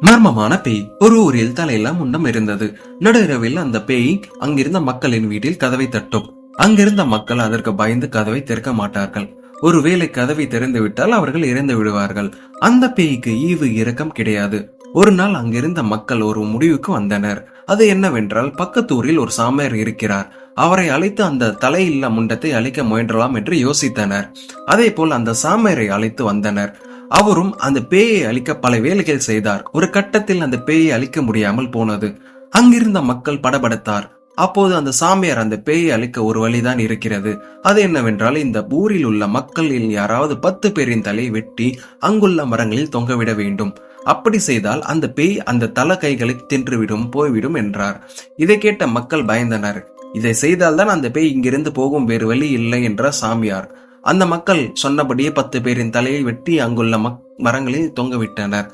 மர்மமான பேய். ஒரு ஊரில் தலையெல்லாம் முண்டம் இருந்தது. நடுஇரவில் அந்த பேய் அங்கிருந்த மக்களின் வீட்டில் கதவை தட்டும். அங்கிருந்த மக்கள் அதற்கு பயந்து கதவை திறக்க மாட்டார்கள். ஒருவேளை கதவை திறந்து விட்டால் அவர்கள் இறந்து விடுவார்கள். அந்த பேய்க்கு ஈவு இரக்கம் கிடையாது. ஒரு நாள் அங்கிருந்த மக்கள் ஒரு முடிவுக்கு வந்தனர். அது என்னவென்றால், பக்கத்தூரில் ஒரு சாமியார் இருக்கிறார். அவரை அழைத்து அந்த தலையில்லா முண்டத்தை அழிக்க முயன்றலாம் என்று யோசித்தனர். அதே போல் அந்த சாமியாரை அழைத்து வந்தனர். அவரும் அந்த பேயை அழிக்க பல வேலைகள் செய்தார். ஒரு கட்டத்தில் அந்த பேயை அழிக்க முடியாமல் போனது. அங்கிருந்த மக்கள் படபடத்தார். அப்போது அந்த சாமியார், அந்த பேயை அழிக்க ஒரு வழிதான் இருக்கிறது. அது என்னவென்றால், இந்த ஊரில் உள்ள மக்களில் யாராவது 10 பேரின் தலையை வெட்டி அங்குள்ள மரங்களில் தொங்கவிட வேண்டும். அப்படி செய்தால் அந்த பேய் அந்த தலை கைகளை தின்றுவிடும், போய்விடும் என்றார். இதை கேட்ட மக்கள் பயந்தனர். இதை செய்தால்தான் அந்த பேய் இங்கிருந்து போகும், வேறு வழி இல்லை என்றார் சாமியார். அந்த மக்கள் சொன்னபடியே 10 பேரின் தலையை வெட்டி அங்குள்ள மரங்களில் தொங்கவிட்டனர்.